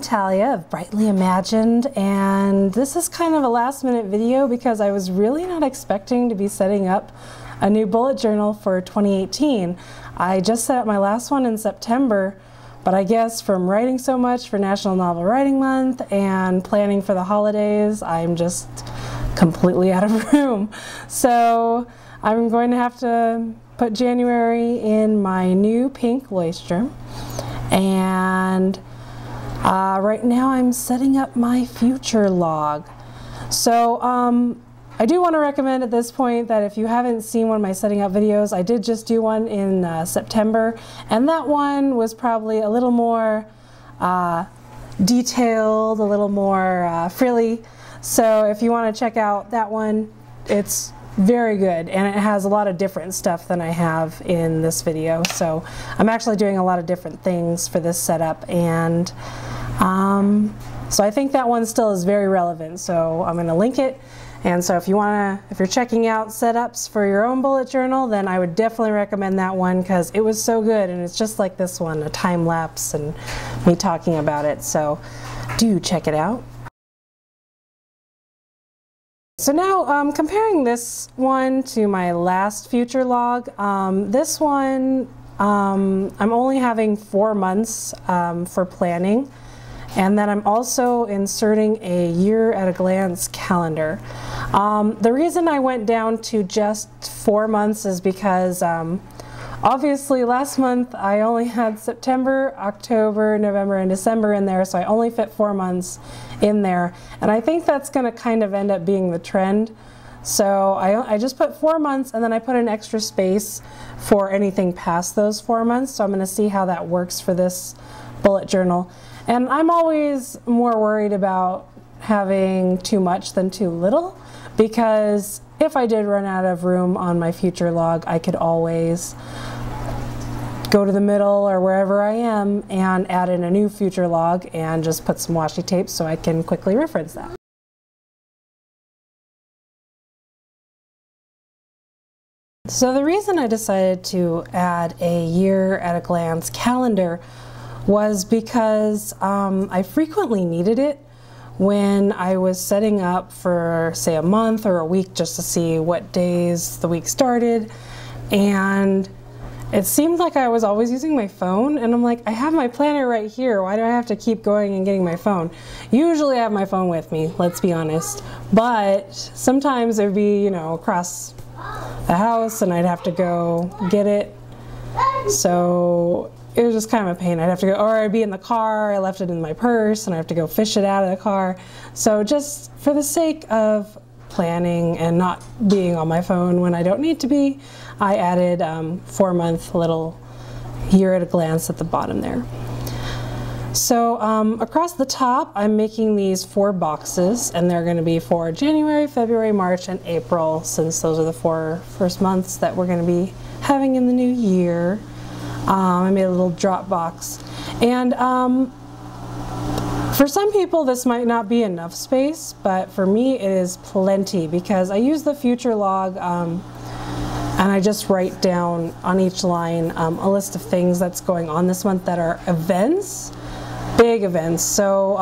Natalia of Brightly Imagined, and this is kind of a last minute video because I was really not expecting to be setting up a new bullet journal for 2018. I just set up my last one in September, but I guess from writing so much for National Novel Writing Month and planning for the holidays, I'm just completely out of room. So I'm going to have to put January in my new pink Leuchtturm, and right now I'm setting up my future log. So I do want to recommend at this point that if you haven't seen one of my setting up videos, I did just do one in September, and that one was probably a little more detailed, a little more frilly. So if you want to check out that one, it's very good, and it has a lot of different stuff than I have in this video. So I'm actually doing a lot of different things for this setup, and so I think that one still is very relevant. So I'm going to link it, and so if you're checking out setups for your own bullet journal, then I would definitely recommend that one because it was so good, and it's just like this one, a time lapse and me talking about it. So do check it out. So now, comparing this one to my last future log, this one, I'm only having 4 months for planning, and then I'm also inserting a year at a glance calendar. The reason I went down to just 4 months is because obviously last month I only had September, October, November, and December in there, so I only fit 4 months in there, and I think that's going to kind of end up being the trend. So I just put 4 months, and then I put an extra space for anything past those 4 months. So I'm going to see how that works for this bullet journal. And I'm always more worried about having too much than too little, because if I did run out of room on my future log, I could always go to the middle or wherever I am and add in a new future log and just put some washi tape so I can quickly reference that. So the reason I decided to add a year at a glance calendar was because I frequently needed it when I was setting up for, say, a month or a week just to see what days the week started, and it seemed like I was always using my phone, and I'm like, I have my planner right here. Why do I have to keep going and getting my phone? Usually I have my phone with me, let's be honest, but sometimes it would be, you know, across the house and I'd have to go get it. So it was just kind of a pain. I'd have to go, or I'd be in the car, I left it in my purse, and I have to go fish it out of the car. So just for the sake of planning and not being on my phone when I don't need to be, I added 4 month little year at a glance at the bottom there. So across the top, I'm making these 4 boxes, and they're going to be for January, February, March, and April, since those are the 4 first months that we're going to be having in the new year. I made a little drop box, and for some people this might not be enough space, but for me it is plenty because I use the future log and I just write down on each line a list of things that's going on this month that are events, big events. So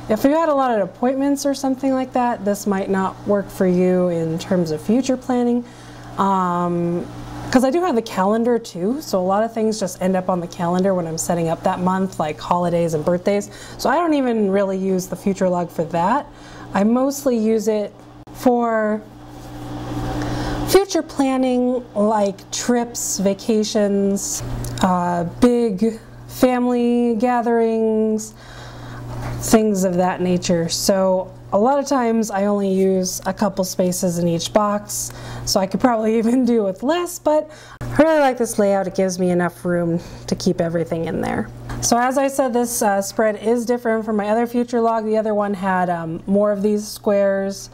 if you had a lot of appointments or something like that, this might not work for you in terms of future planning. Because I do have the calendar too, so a lot of things just end up on the calendar when I'm setting up that month, like holidays and birthdays. So I don't even really use the future log for that. I mostly use it for future planning, like trips, vacations, big family gatherings, things of that nature. So a lot of times I only use a couple spaces in each box, so I could probably even do with less, but I really like this layout. It gives me enough room to keep everything in there. So as I said, this spread is different from my other future log. The other one had more of these squares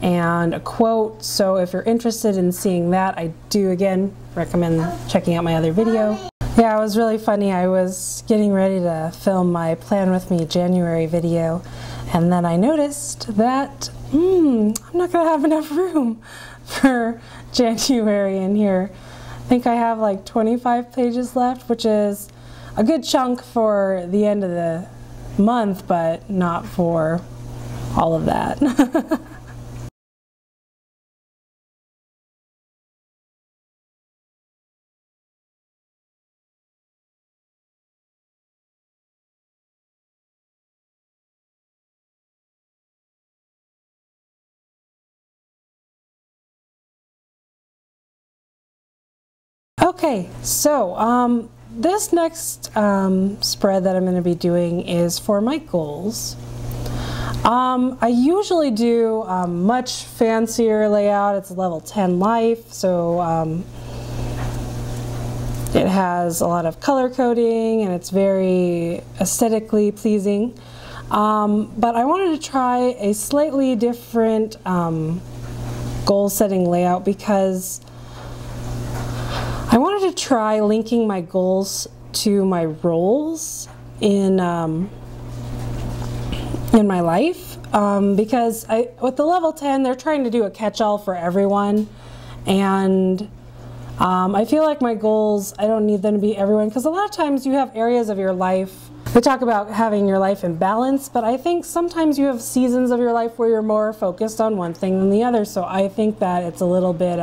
and a quote, so if you're interested in seeing that, I do again recommend checking out my other video. Yeah, it was really funny. I was getting ready to film my Plan With Me January video, and then I noticed that I'm not going to have enough room for January in here. I think I have like 25 pages left, which is a good chunk for the end of the month, but not for all of that. Okay, so this next spread that I'm going to be doing is for my goals. I usually do much fancier layout. It's level 10 life, so it has a lot of color coding and it's very aesthetically pleasing. But I wanted to try a slightly different goal setting layout because I wanted to try linking my goals to my roles in my life, because with the level 10 they're trying to do a catch-all for everyone, and I feel like my goals, I don't need them to be everyone, because a lot of times you have areas of your life, they talk about having your life in balance, but I think sometimes you have seasons of your life where you're more focused on one thing than the other, so I think that it's a little bit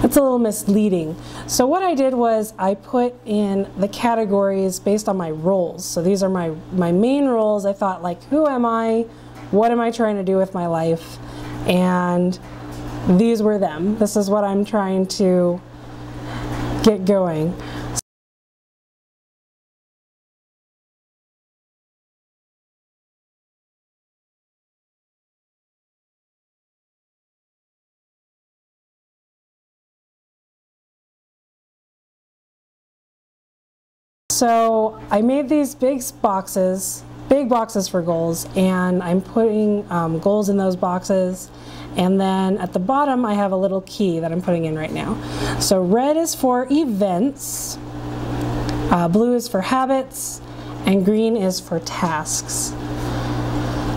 it's a little misleading. So what I did was I put in the categories based on my roles. So these are my main roles. I thought, like, who am I? What am I trying to do with my life? And these were them. This is what I'm trying to get going. So I made these big boxes for goals, and I'm putting goals in those boxes, and then at the bottom I have a little key that I'm putting in right now. So red is for events, blue is for habits, and green is for tasks.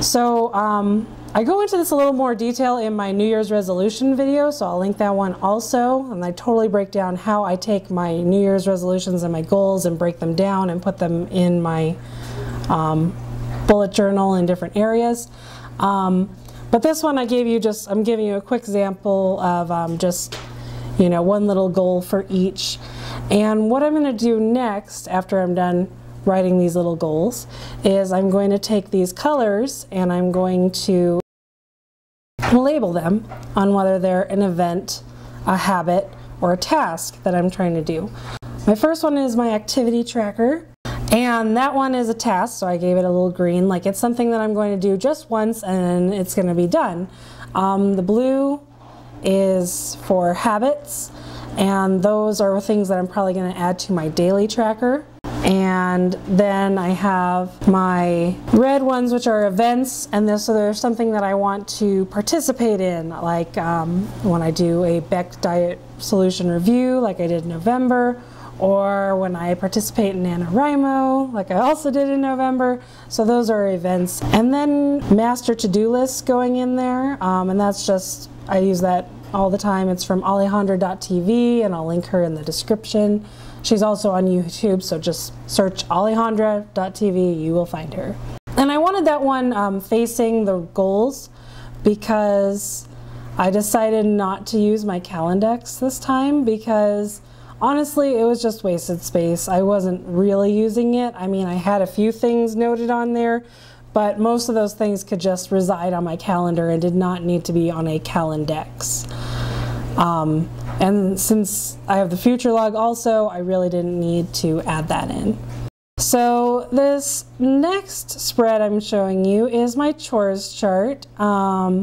So I go into this a little more detail in my New Year's resolution video, so I'll link that one also, and I totally break down how I take my New Year's resolutions and my goals and break them down and put them in my bullet journal in different areas. But this one I'm giving you a quick example of just, you know, one little goal for each. And what I'm going to do next, after I'm done writing these little goals, is I'm going to take these colors and I'm going to label them on whether they're an event, a habit, or a task that I'm trying to do. My first one is my activity tracker, and that one is a task, so I gave it a little green, like it's something that I'm going to do just once and it's going to be done. The blue is for habits, and those are things that I'm probably going to add to my daily tracker. And then I have my red ones, which are events, and so there's something that I want to participate in, like when I do a Beck Diet Solution review, like I did in November, or when I participate in NaNoWriMo, like I also did in November. So those are events. And then master to-do lists going in there, and that's just, I use that all the time. It's from Alejandra.tv, and I'll link her in the description. She's also on YouTube, so just search Alejandra.tv, you will find her. And I wanted that one facing the goals because I decided not to use my Calendex this time because honestly it was just wasted space. I wasn't really using it. I mean, I had a few things noted on there, but most of those things could just reside on my calendar and did not need to be on a Calendex. And since I have the future log also, I really didn't need to add that in. So this next spread I'm showing you is my chores chart. I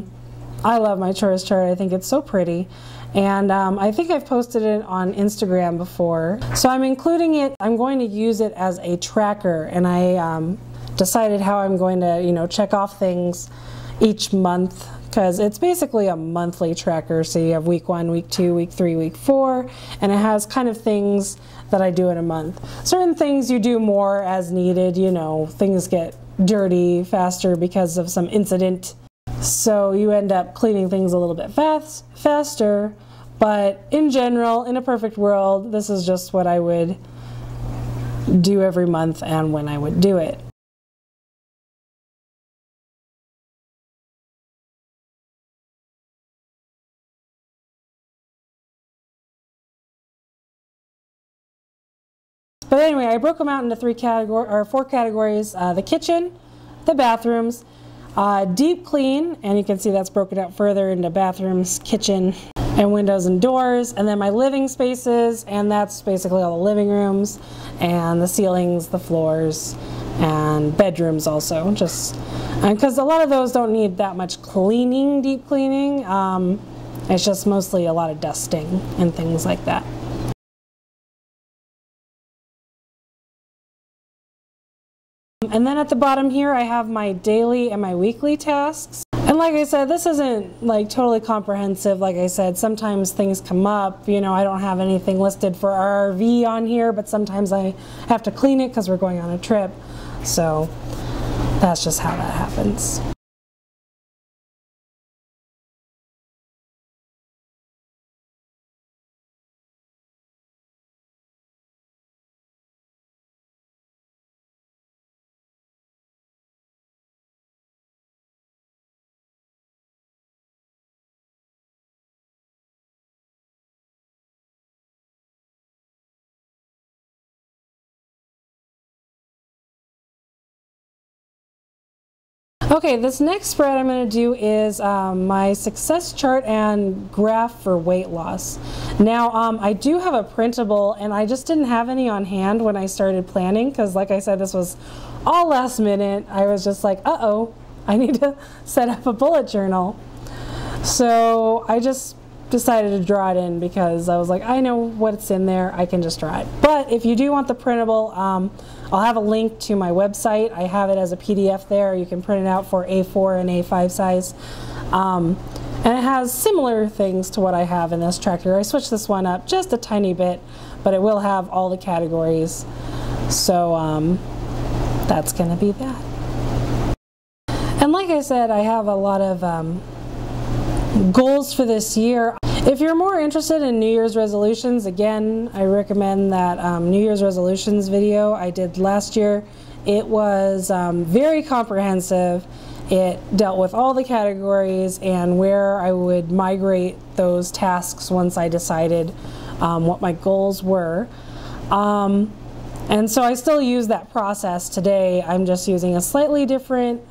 love my chores chart. I think it's so pretty. And I think I've posted it on Instagram before. So I'm including it, I'm going to use it as a tracker, and I decided how I'm going to, you know, check off things each month, because it's basically a monthly tracker. So you have week 1, week 2, week 3, week 4, and it has kind of things that I do in a month. Certain things you do more as needed, you know, things get dirty faster because of some incident. So you end up cleaning things a little bit faster, but in general, in a perfect world, this is just what I would do every month and when I would do it. But anyway, I broke them out into four categories: the kitchen, the bathrooms, deep clean, and you can see that's broken out further into bathrooms, kitchen, and windows and doors, and then my living spaces, and that's basically all the living rooms and the ceilings, the floors, and bedrooms also, just because a lot of those don't need that much cleaning, deep cleaning. It's just mostly a lot of dusting and things like that. And then at the bottom here I have my daily and my weekly tasks. And like I said, this isn't like totally comprehensive. Like I said, sometimes things come up, you know, I don't have anything listed for RV on here, but sometimes I have to clean it because we're going on a trip. So that's just how that happens. Okay, this next spread I'm going to do is my success chart and graph for weight loss. Now, I do have a printable, and I just didn't have any on hand when I started planning because, like I said, this was all last minute. I was just like, uh-oh, I need to set up a bullet journal. So I just decided to draw it in because I was like, I know what's in there, I can just draw it. But if you do want the printable, I'll have a link to my website. I have it as a PDF there. You can print it out for A4 and A5 size. And it has similar things to what I have in this tracker. I switched this one up just a tiny bit, but it will have all the categories. So that's going to be that. And like I said, I have a lot of goals for this year. If you're more interested in New Year's resolutions, again, I recommend that New Year's resolutions video I did last year. It was very comprehensive. It dealt with all the categories and where I would migrate those tasks once I decided what my goals were. And so I still use that process today. I'm just using a slightly different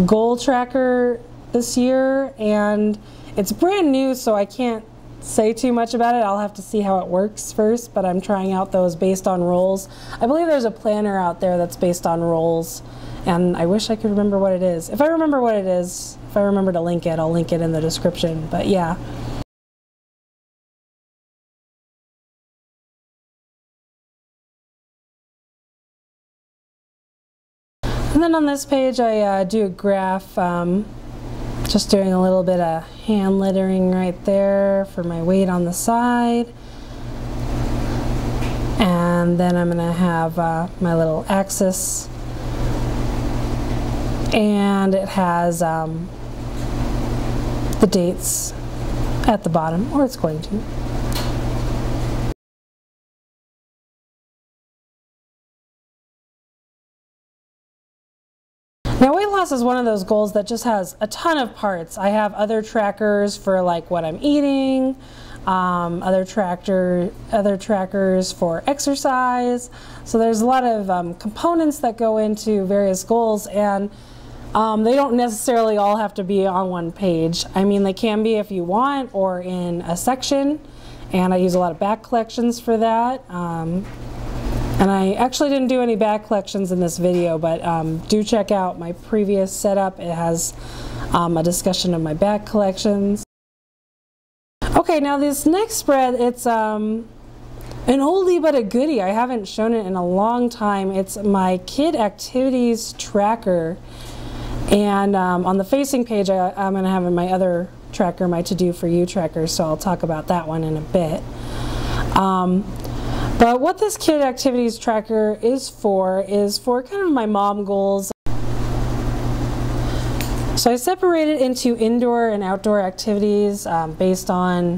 goal tracker this year, and it's brand new, so I can't say too much about it. I'll have to see how it works first, but I'm trying out those based on roles. I believe there's a planner out there that's based on roles, and I wish I could remember what it is. If I remember what it is, if I remember to link it, I'll link it in the description, but yeah. And then on this page I do a graph, just doing a little bit of hand lettering right there for my weight on the side. And then I'm going to have my little axis, and it has the dates at the bottom, or it's going to. Now, weight loss is one of those goals that just has a ton of parts. I have other trackers for like what I'm eating, other trackers for exercise. So there's a lot of components that go into various goals, and they don't necessarily all have to be on one page. I mean, they can be if you want, or in a section, and I use a lot of back collections for that. And I actually didn't do any back collections in this video, but do check out my previous setup. It has a discussion of my back collections. Okay, now this next spread, it's an oldie but a goodie. I haven't shown it in a long time. It's my kid activities tracker. And on the facing page, I'm going to have in my other tracker, my To Do For You tracker, so I'll talk about that one in a bit. But what this kid activities tracker is for kind of my mom goals. So I separate it into indoor and outdoor activities based on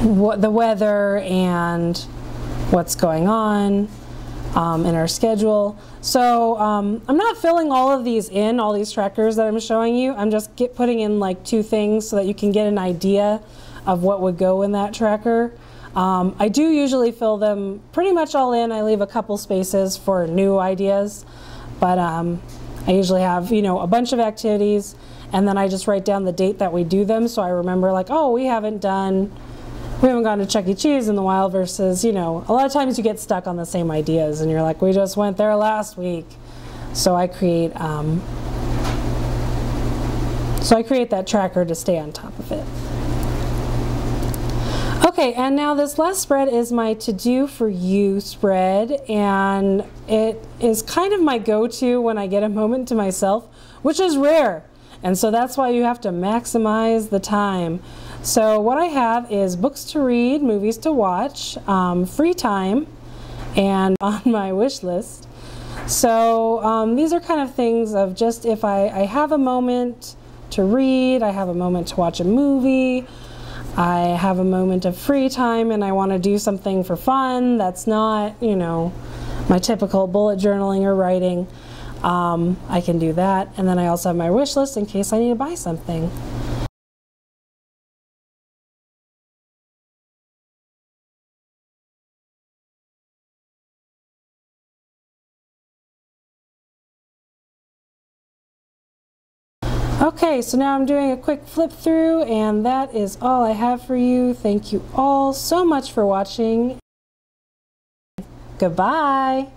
what the weather and what's going on in our schedule. So I'm not filling all of these in, all these trackers that I'm showing you. I'm just putting in like 2 things so that you can get an idea of what would go in that tracker. I do usually fill them pretty much all in. I leave a couple spaces for new ideas, but I usually have, you know, a bunch of activities, and then I just write down the date that we do them, so I remember like, oh, we haven't gone to Chuck E. Cheese in a while, versus, you know, a lot of times you get stuck on the same ideas and you're like, we just went there last week. So I create that tracker to stay on top of it. Okay, and now this last spread is my to do for you spread, and it is kind of my go-to when I get a moment to myself, which is rare. And so that's why you have to maximize the time. So what I have is books to read, movies to watch, free time, and on my wish list. So these are kind of things of just if I have a moment to read, I have a moment to watch a movie, I have a moment of free time and I want to do something for fun that's not, you know, my typical bullet journaling or writing, I can do that. And then I also have my wish list in case I need to buy something. Okay, so now I'm doing a quick flip through, and that is all I have for you. Thank you all so much for watching. Goodbye.